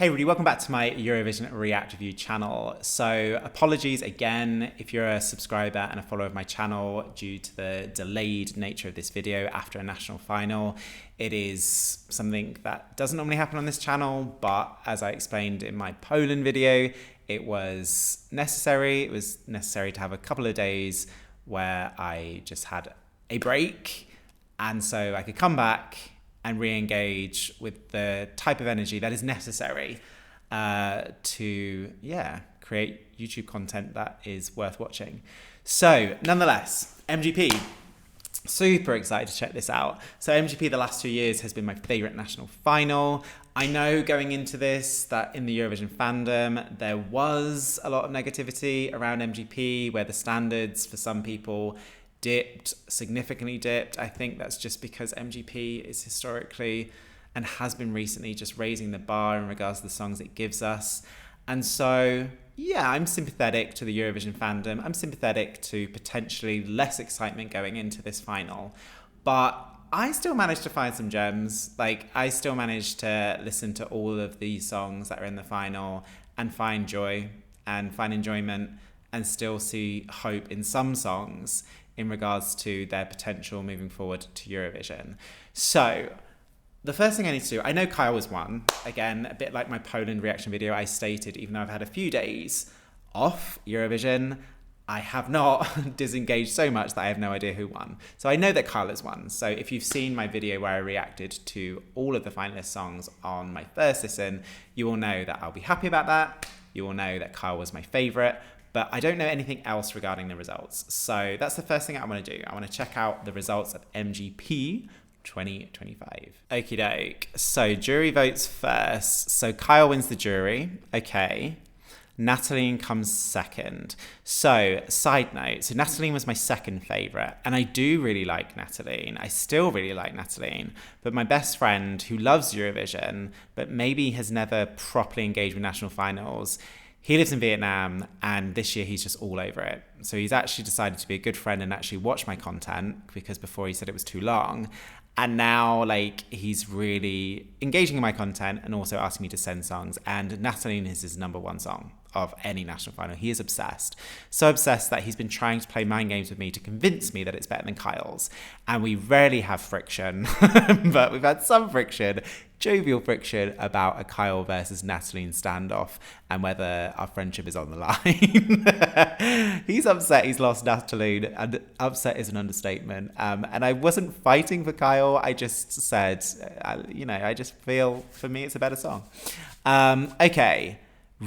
Hey everybody, welcome back to my Eurovision React Review channel. So apologies again if you're a subscriber and a follower of my channel due to the delayed nature of this video after a national final. It is something that doesn't normally happen on this channel, but as I explained in my Poland video, it was necessary. It was necessary to have a couple of days where I just had a break, and so I could come back and re-engage with the type of energy that is necessary to create YouTube content that is worth watching. So nonetheless, MGP, super excited to check this out. So MGP the last 2 years has been my favorite national final. I know going into this that in the Eurovision fandom there was a lot of negativity around MGP, where the standards for some people significantly dipped. I think that's just because MGP is historically and has been recently just raising the bar in regards to the songs it gives us. And so, yeah, I'm sympathetic to the Eurovision fandom. I'm sympathetic to potentially less excitement going into this final. But I still managed to find some gems. I still managed to listen to all of these songs that are in the final and find joy and find enjoyment and still see hope in some songs in regards to their potential moving forward to Eurovision. So the first thing I need to do, I know Kyle was one. Again, a bit like my Poland reaction video, I stated, even though I've had a few days off Eurovision, I have not disengaged so much that I have no idea who won. So I know that Kyle has won. So if you've seen my video where I reacted to all of the finalist songs on my first listen, you will know that I'll be happy about that. You will know that Kyle was my favorite. But I don't know anything else regarding the results. So that's the first thing I want to do. I want to check out the results of MGP 2025. Okie doke. So jury votes first. So Kyle wins the jury. Okay. Nataleen comes second. So side note, so Nataleen was my second favourite. And I do really like Nataleen. I still really like Nataleen. But my best friend who loves Eurovision, but maybe has never properly engaged with national finals, he lives in Vietnam, and this year he's just all over it. So he's actually decided to be a good friend and actually watch my content, because before he said it was too long. And now he's really engaging in my content and also asking me to send songs. And Nataleen is his #1 song of any national final. He is obsessed. So obsessed that he's been trying to play mind games with me to convince me that it's better than Kyle's. And we rarely have friction, but we've had some friction, jovial friction, about a Kyle versus Nataleen standoff and whether our friendship is on the line. He's upset he's lost Nataleen, and upset is an understatement. And I wasn't fighting for Kyle. I just said, I just feel for me it's a better song. Okay.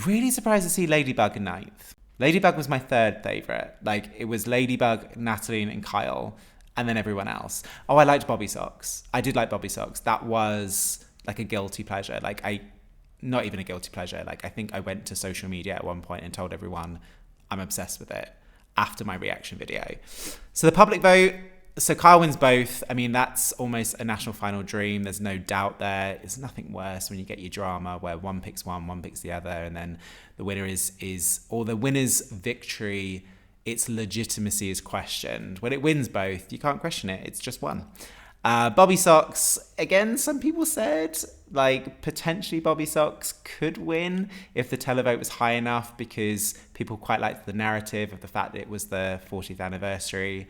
Really surprised to see Ladybug in 9th. Ladybug was my third favourite. It was Ladybug, Nataleen and Kyle, and then everyone else. Oh, I liked Bobbysocks. I did like Bobbysocks. That was a guilty pleasure. Not even a guilty pleasure. I think I went to social media at one point and told everyone I'm obsessed with it after my reaction video. So the public vote, so Kyle wins both. I mean, that's almost a national final dream. There's no doubt there. It's nothing worse when you get your drama where one picks one picks the other, and then the winner or the winner's victory, its legitimacy is questioned. When it wins both, you can't question it. It's just one. Bobbysocks, again, some people said potentially Bobbysocks could win if the televote was high enough, because people quite liked the narrative of the fact that it was the 40th anniversary.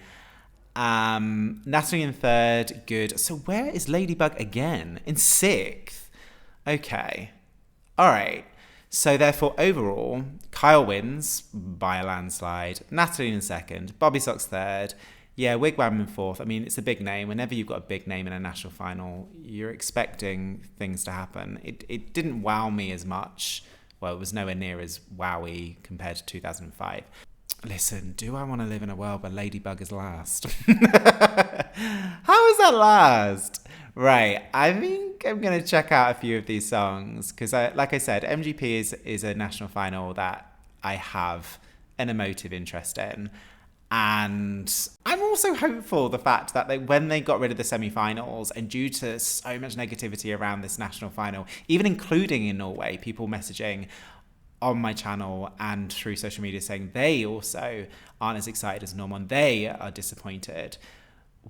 Natalie in 3rd, good. So where is Ladybug again? In 6th. Okay. All right. So therefore, overall, Kyle wins by a landslide. Natalie in 2nd. Bobbysocks 3rd. Yeah, Wigwam in 4th. I mean, it's a big name. Whenever you've got a big name in a national final, you're expecting things to happen. It didn't wow me as much. Well, it was nowhere near as wowy compared to 2005. Listen, do I want to live in a world where Ladybug is last? How is that last? Right, I think I'm going to check out a few of these songs because, like I said, MGP is a national final that I have an emotive interest in. And I'm also hopeful the fact that when they got rid of the semi-finals, and due to so much negativity around this national final, even including in Norway, people messaging on my channel and through social media saying they also aren't as excited as normal and they are disappointed.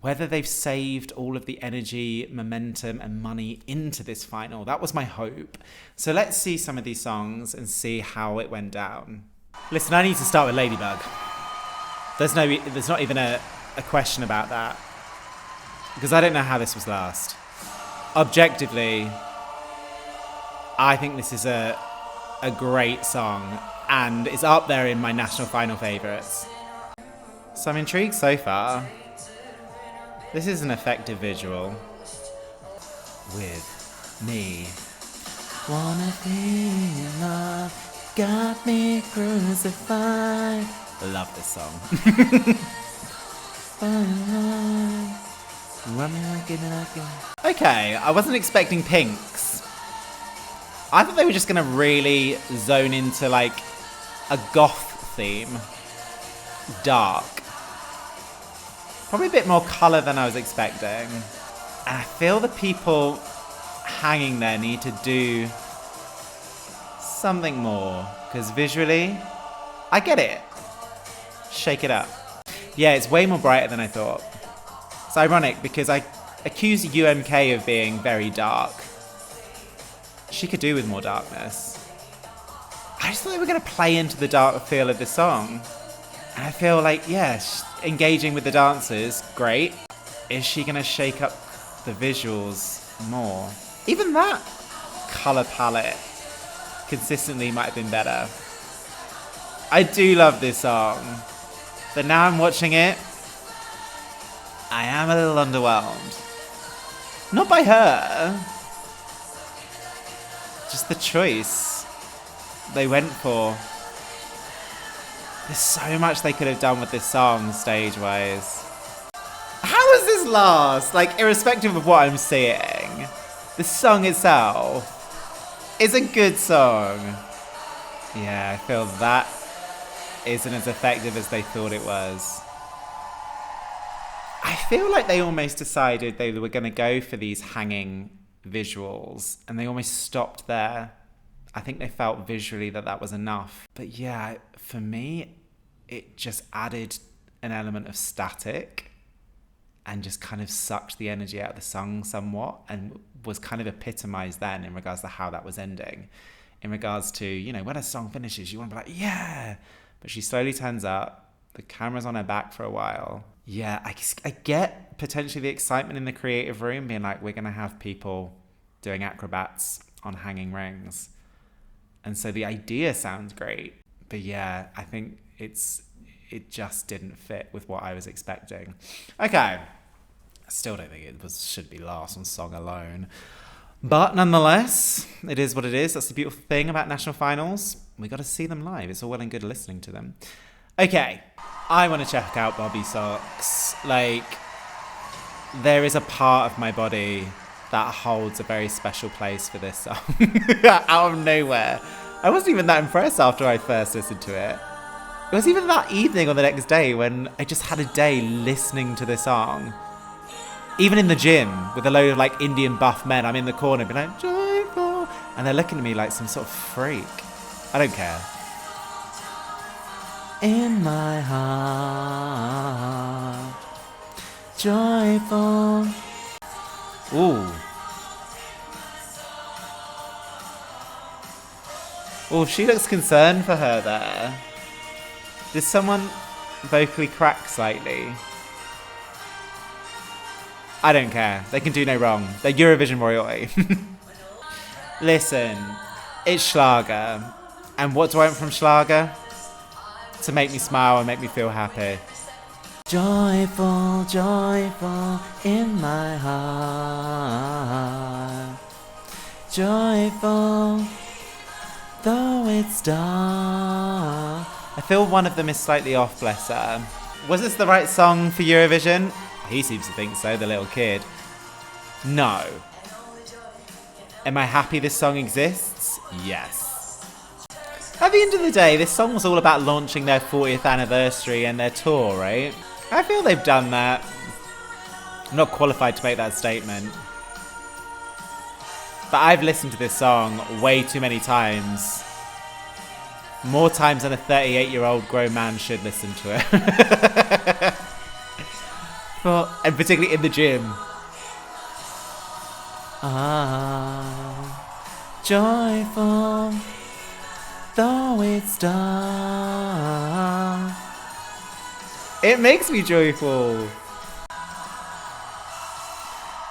whether they've saved all of the energy, momentum, and money into this final. That was my hope. So let's see some of these songs and see how it went down. Listen, I need to start with Ladybug. There's not even a question about that, because I don't know how this was last. Objectively, I think this is a great song, and it's up there in my national final favourites. So I'm intrigued so far. This is an effective visual. With me. Wanna be in love, got me crucified. Love this song. Okay, I wasn't expecting pinks. I thought they were just gonna really zone into like a goth theme. Dark. Probably a bit more colour than I was expecting. And I feel the people hanging there need to do something more. Because visually, I get it. Shake it up. Yeah, it's way more brighter than I thought. It's ironic because I accused UMK of being very dark. She could do with more darkness. I just thought they were going to play into the dark feel of the song. And I feel like, yeah, engaging with the dancers, great. Is she going to shake up the visuals more? Even that colour palette consistently might have been better. I do love this song. But now I'm watching it, I am a little underwhelmed. Not by her. Just the choice they went for. There's so much they could have done with this song stage-wise. How does this last? Like, irrespective of what I'm seeing, the song itself is a good song. Yeah, I feel that isn't as effective as they thought it was. I feel like they almost decided they were going to go for these hanging visuals, and they almost stopped there. I think they felt visually that that was enough. But yeah, for me, it just added an element of static and just kind of sucked the energy out of the song somewhat, and was kind of epitomized then in regards to how that was ending. In regards to, you know, when a song finishes, you want to be like, yeah! But she slowly turns up, the camera's on her back for a while. Yeah, I get potentially the excitement in the creative room, being like, we're going to have people doing acrobats on hanging rings. And so the idea sounds great, but yeah, I think it just didn't fit with what I was expecting. Okay, I still don't think it should be last on song alone. But nonetheless, it is what it is. That's the beautiful thing about national finals. We got to see them live. It's all well and good listening to them. Okay, I want to check out Bobbysocks. Like, there is a part of my body that holds a very special place for this song. Out of nowhere. I wasn't even that impressed after I first listened to it. It was even that evening or the next day when I just had a day listening to this song. Even in the gym with a load of like Indian buff men, I'm in the corner being like, joyful. And they're looking at me like some sort of freak. I don't care. In my heart, joyful. Ooh. Oh, she looks concerned for her there. Did someone vocally crack slightly? I don't care. They can do no wrong. They're Eurovision royalty. Listen, it's Schlager. And what do I want from Schlager? To make me smile and make me feel happy. Joyful, joyful in my heart. Joyful, though it's dark. I feel one of them is slightly off, bless her. Was this the right song for Eurovision? He seems to think so, the little kid. No. Am I happy this song exists? Yes. At the end of the day, this song was all about launching their 40th anniversary and their tour, right? I feel they've done that. I'm not qualified to make that statement. But I've listened to this song way too many times. More times than a 38-year-old grown man should listen to it. joyful, and particularly in the gym. Joyful, though it's dark. It makes me joyful.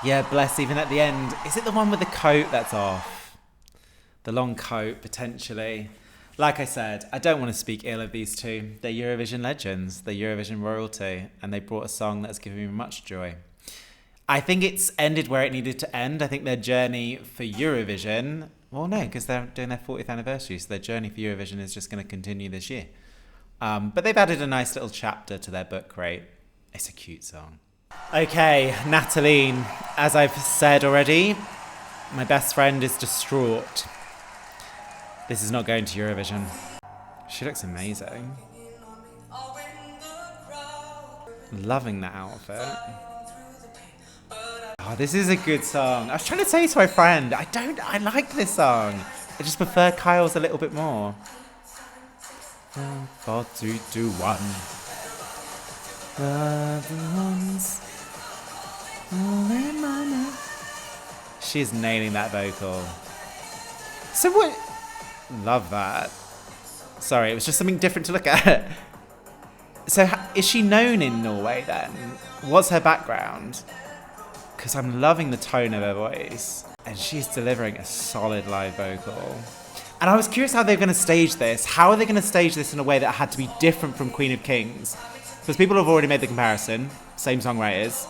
Yeah, bless, even at the end. Is it the one with the coat that's off? The long coat, potentially. Like I said, I don't want to speak ill of these two. They're Eurovision legends. They're Eurovision royalty. And they brought a song that's given me much joy. I think it's ended where it needed to end. I think their journey for Eurovision... Well, no, because they're doing their 40th anniversary. So their journey for Eurovision is just going to continue this year. But they've added a nice little chapter to their book, right? It's a cute song. Okay, Nataleen. As I've said already, my best friend is distraught. This is not going to Eurovision. She looks amazing. Loving that outfit. Oh, this is a good song. I was trying to say to my friend, I like this song. I just prefer Kyle's a little bit more. 4, 3, 2, 1. She's nailing that vocal. So what? Love that. Sorry, it was just something different to look at. So is she known in Norway then? What's her background? Because I'm loving the tone of her voice. And she's delivering a solid live vocal. And I was curious how they're going to stage this. How are they going to stage this in a way that had to be different from Queen of Kings? Because people have already made the comparison. Same songwriters.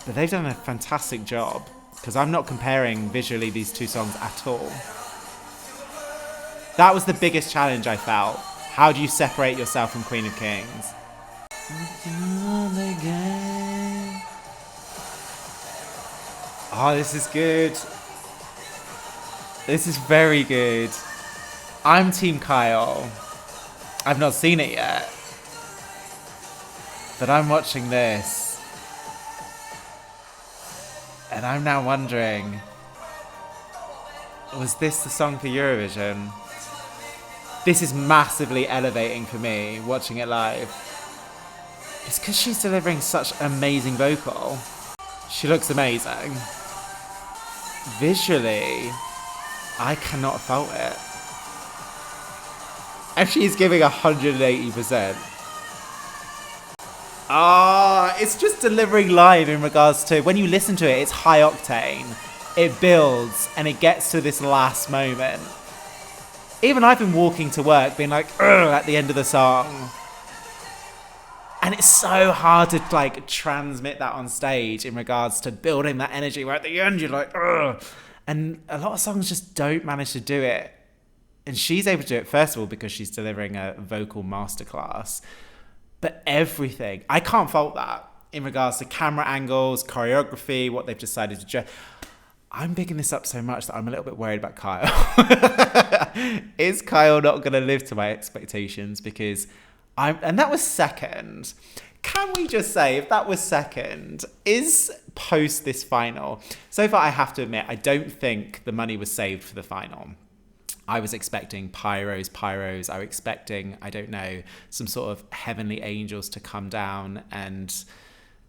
But they've done a fantastic job. Because I'm not comparing visually these two songs at all. That was the biggest challenge I felt. How do you separate yourself from Queen of Kings? Oh, this is good. This is very good. I'm Team Kyle. I've not seen it yet. But I'm watching this. And I'm now wondering, was this the song for Eurovision? This is massively elevating for me, watching it live. It's because she's delivering such an amazing vocal. She looks amazing. Visually, I cannot fault it. And she's giving 180%. It's just delivering live in regards to, when you listen to it, it's high octane. It builds and it gets to this last moment. Even I've been walking to work being like, ugh, at the end of the song. And it's so hard to like transmit that on stage in regards to building that energy where at the end you're like, ugh. And a lot of songs just don't manage to do it. And she's able to do it, first of all, because she's delivering a vocal masterclass. But everything, I can't fault that in regards to camera angles, choreography, what they've decided to do. I'm bigging this up so much that I'm a little bit worried about Kyle. Is Kyle not going to live to my expectations? Because and that was second. Can we just say, if that was second, is post this final? So far, I have to admit, I don't think the money was saved for the final. I was expecting pyros. I was expecting, I don't know, some sort of heavenly angels to come down and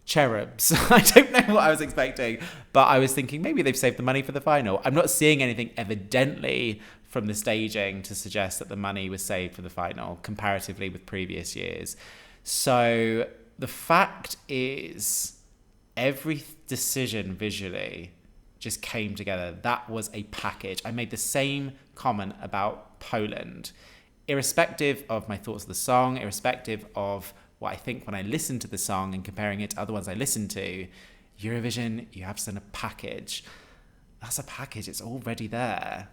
cherubs. I don't know what I was expecting, but I was thinking maybe they've saved the money for the final. I'm not seeing anything evidently from the staging to suggest that the money was saved for the final comparatively with previous years. So the fact is, every decision visually just came together. That was a package. I made the same comment about Poland, irrespective of my thoughts of the song, irrespective of what I think when I listen to the song and comparing it to other ones I listen to. Eurovision, you have to send a package. That's a package. It's already there.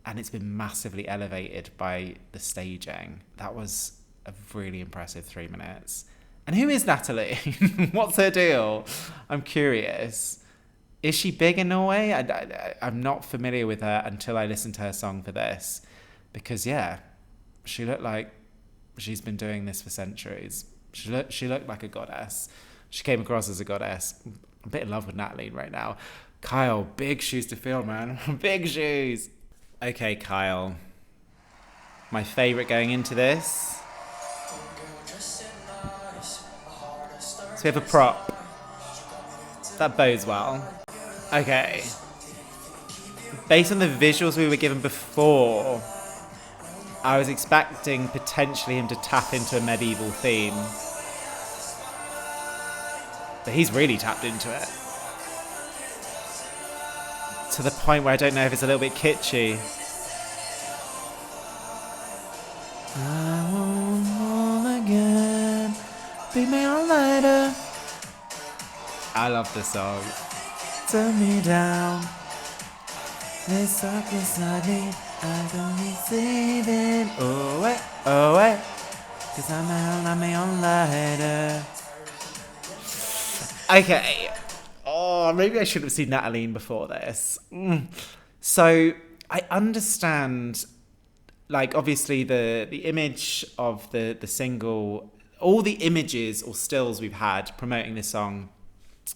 And it's been massively elevated by the staging. That was a really impressive 3 minutes. And who is Nataleen? What's her deal? I'm curious. Is she big in Norway? I'm not familiar with her until I listened to her song for this. Because, yeah, she looked like she's been doing this for centuries. She looked like a goddess. She came across as a goddess. I'm a bit in love with Nataleen right now. Kyle, big shoes to fill, man. Big shoes. Okay, Kyle. My favourite going into this. So we have a prop. That bodes well. Okay. Based on the visuals we were given before, I was expecting potentially him to tap into a medieval theme. But he's really tapped into it. To the point where I don't know if it's a little bit kitschy. I want all again. Beat me all later. I love this song. Turn me down. They suck inside me. I don't receive it. Oh wait, oh wait. Cause I'm me on later. Okay. Oh, maybe I should have seen Nataleen before this. So I understand, like, obviously the image of the single, all the images or stills we've had promoting this song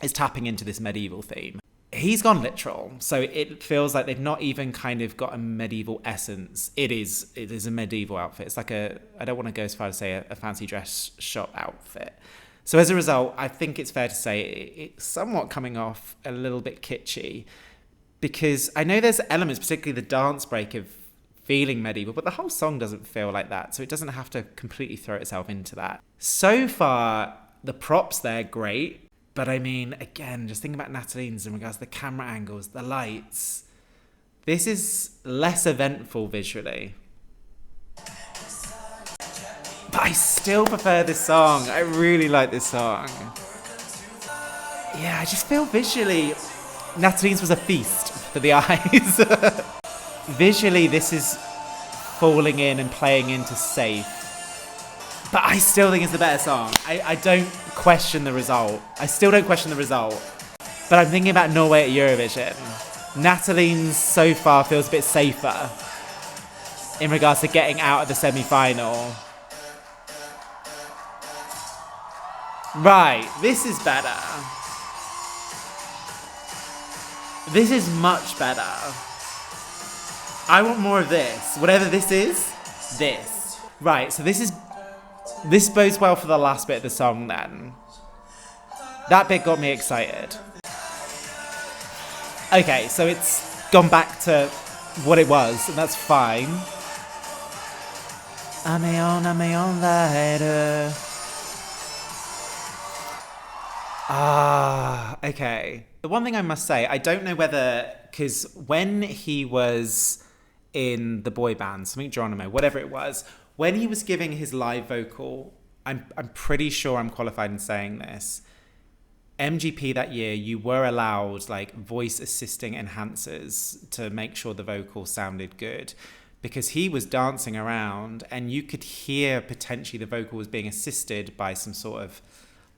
is tapping into this medieval theme. He's gone literal, so it feels like they've not even kind of got a medieval essence. It is a medieval outfit. It's like I don't want to go as far as say a fancy dress shop outfit. So as a result, I think it's fair to say it's somewhat coming off a little bit kitschy, because I know there's elements, particularly the dance break, of feeling medieval, but the whole song doesn't feel like that, so it doesn't have to completely throw itself into that. So far, the props there, great. But I mean, again, just thinking about Nataleen's in regards to the camera angles, the lights. This is less eventful visually. But I still prefer this song. I really like this song. Yeah, I just feel visually, Nataleen's was a feast for the eyes. Visually, this is falling in and playing into safe. But I still think it's the better song. I don't question the result. I still don't question the result. But I'm thinking about Norway at Eurovision. Nataleen's so far feels a bit safer in regards to getting out of the semi-final. Right, this is better. This is much better. I want more of this. Whatever this is, this. Right, so this bodes well for the last bit of the song then. That bit got me excited. Okay, so it's gone back to what it was, and that's fine. I'm on later. Okay. The one thing I must say, I don't know whether, because when he was in the boy band, something Geronimo, whatever it was, when he was giving his live vocal, I'm pretty sure I'm qualified in saying this, MGP that year, you were allowed like voice assisting enhancers to make sure the vocal sounded good, because he was dancing around and you could hear potentially the vocal was being assisted by some sort of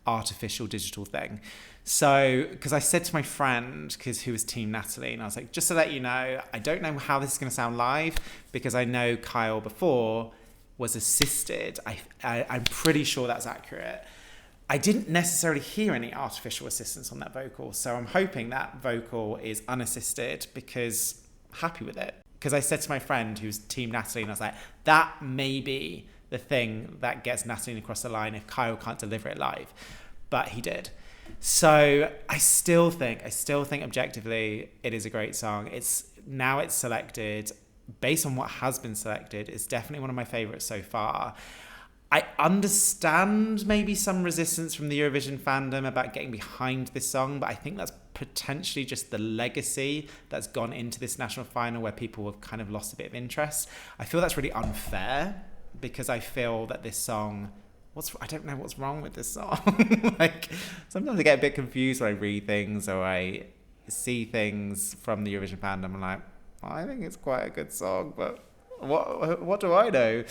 artificial digital thing. So, because I said to my friend, who was Team Nataleen, I was like, just to let you know, I don't know how this is going to sound live, because I know Kyle before was assisted. I'm pretty sure that's accurate. I didn't necessarily hear any artificial assistance on that vocal, so I'm hoping that vocal is unassisted, because I'm happy with it. Because I said to my friend who's Team Nataleen, I was like, that may be the thing that gets Nataleen across the line if Kyle can't deliver it live. But he did. So I still think objectively it is a great song. It's selected. Based on what has been selected, it's definitely one of my favourites so far. I understand maybe some resistance from the Eurovision fandom about getting behind this song, but I think that's potentially just the legacy that's gone into this national final, where people have kind of lost a bit of interest. I feel that's really unfair, because I feel that this song, I don't know what's wrong with this song. Like, sometimes I get a bit confused when I read things or I see things from the Eurovision fandom. I'm like, I think it's quite a good song, but what do I know?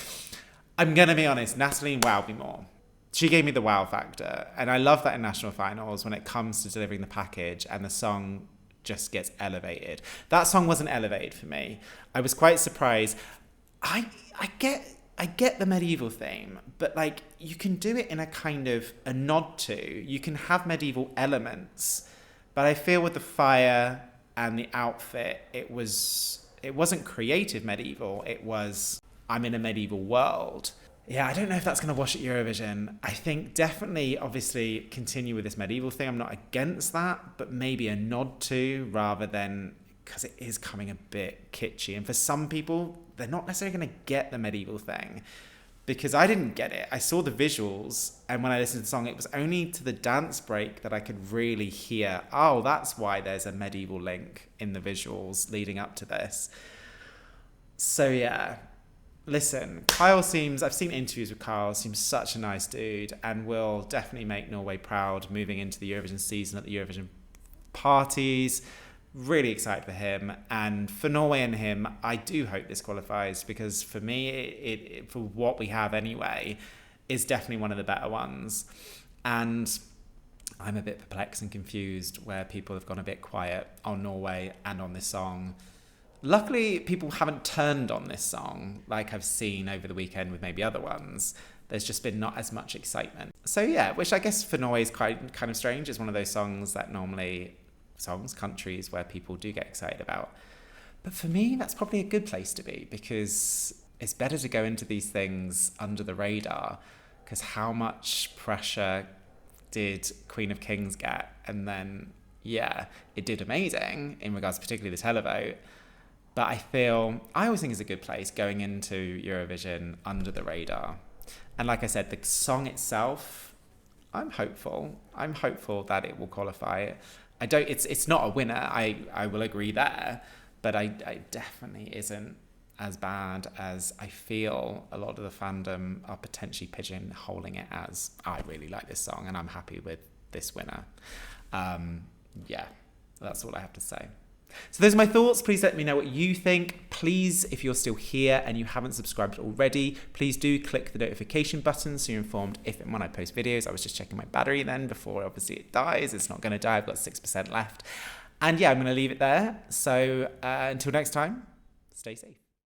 I'm going to be honest, Nataleen wowed me more. She gave me the wow factor. And I love that in national finals, when it comes to delivering the package and the song just gets elevated. That song wasn't elevated for me. I was quite surprised. I get the medieval theme, but like, you can do it in a kind of a nod to. You can have medieval elements, but I feel with the fire and the outfit, it wasn't creative medieval. It was, I'm in a medieval world. Yeah, I don't know if that's going to wash at Eurovision. I think definitely, obviously, continue with this medieval thing. I'm not against that, but maybe a nod to, rather than, because it is coming a bit kitschy. And for some people, they're not necessarily going to get the medieval thing, because I didn't get it. I saw the visuals, and when I listened to the song, it was only to the dance break that I could really hear, oh, that's why there's a medieval link in the visuals leading up to this. So yeah. Listen, I've seen interviews with Kyle, seems such a nice dude, and will definitely make Norway proud moving into the Eurovision season at the Eurovision parties. Really excited for him, and for Norway and him, I do hope this qualifies, because for me, it for what we have anyway, is definitely one of the better ones. And I'm a bit perplexed and confused where people have gone a bit quiet on Norway and on this song. Luckily, people haven't turned on this song like I've seen over the weekend with maybe other ones. There's just been not as much excitement. So yeah, which I guess for Norway is kind of strange. It's one of those songs that normally, countries where people do get excited about. But for me, that's probably a good place to be, because it's better to go into these things under the radar, because how much pressure did Queen of Kings get? And then, yeah, it did amazing in regards particularly the televote. But I always think it's a good place going into Eurovision under the radar. And like I said, the song itself, I'm hopeful. I'm hopeful that it will qualify. It's not a winner, I will agree there, but I definitely isn't as bad as I feel a lot of the fandom are potentially pigeonholing it as. I really like this song and I'm happy with this winner. Yeah, that's all I have to say. So those are my thoughts. Please let me know what you think. Please, if you're still here and you haven't subscribed already, please do click the notification button so you're informed if and when I post videos. I was just checking my battery then before obviously it dies. It's not going to die. I've got 6% left. And yeah, I'm going to leave it there. So until next time, stay safe.